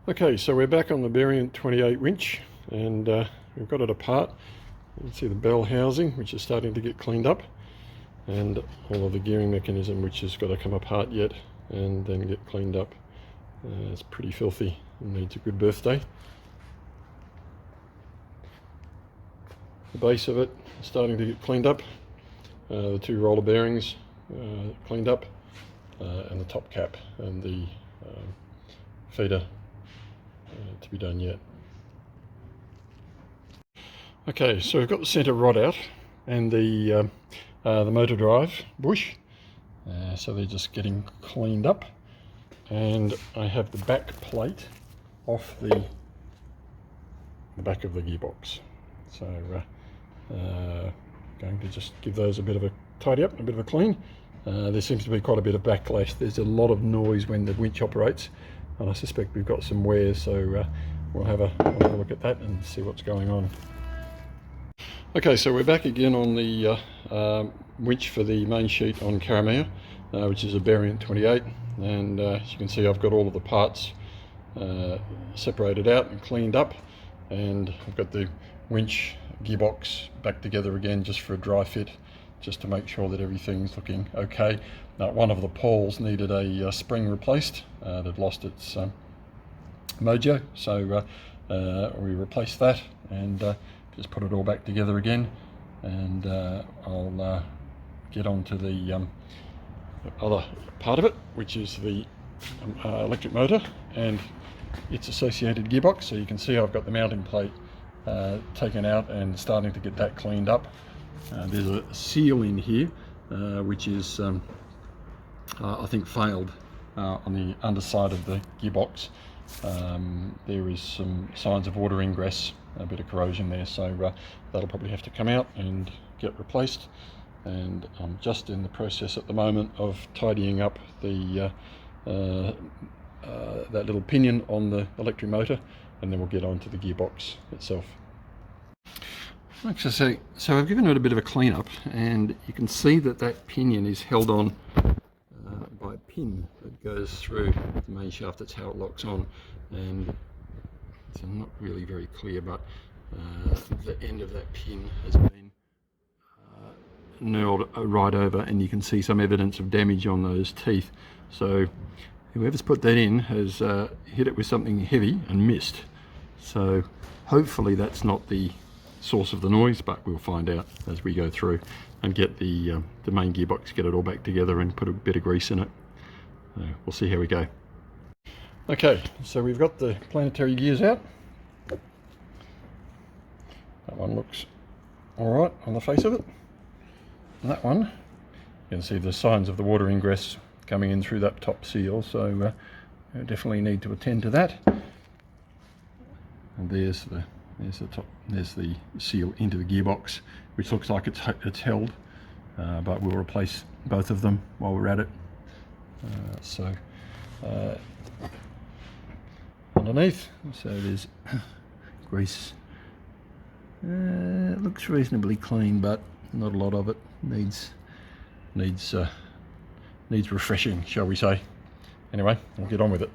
Okay, so we're back on the Barient 28 winch, and we've got it apart. You can see the bell housing, which is starting to get cleaned up, and all of the gearing mechanism, which has got to come apart yet and then get cleaned up. It's pretty filthy and needs a good birthday. The base of it is starting to get cleaned up. The two roller bearings cleaned up, and the top cap and the feeder to be done yet. Okay, so we've got the centre rod out and the motor drive bush, so they're just getting cleaned up, and I have the back plate off the back of the gearbox, so going to just give those a bit of a tidy up, a bit of a clean. There seems to be quite a bit of backlash. There's a lot of noise when the winch operates, and I suspect we've got some wear, so we'll have a look at that and see what's going on. Okay, so we're back again on the winch for the main sheet on Caramea, which is a Barient 28, and as you can see, I've got all of the parts separated out and cleaned up, and I've got the winch gearbox back together again just for a dry fit, just to make sure that everything's looking okay. One of the pawls needed a spring replaced. It had lost its mojo, so we replaced that and just put it all back together again, and I'll get on to the other part of it, which is the electric motor and its associated gearbox. So you can see I've got the mounting plate taken out and starting to get that cleaned up. There's a seal in here which is I think failed on the underside of the gearbox. There is some signs of water ingress, a bit of corrosion there, so that'll probably have to come out and get replaced, and I'm just in the process at the moment of tidying up the that little pinion on the electric motor, and then we'll get on to the gearbox itself. Okay, so I've given it a bit of a clean up, and you can see that that pinion is held on by a pin that goes through the main shaft. That's how it locks on, and it's not really very clear, but the end of that pin has been knurled right over, and you can see some evidence of damage on those teeth. So whoever's put that in has hit it with something heavy and missed. So hopefully that's not the source of the noise, but we'll find out as we go through and get the main gearbox, get it all back together and put a bit of grease in it. We'll see how we go. Okay, so we've got the planetary gears out. That one looks alright on the face of it. And that one, you can see the signs of the water ingress coming in through that top seal, so we definitely need to attend to that. And there's the top, there's the seal into the gearbox, which looks like it's held, but we'll replace both of them while we're at it. Underneath, so there's grease. It looks reasonably clean, but not a lot of it. Needs refreshing, shall we say. Anyway, we'll get on with it.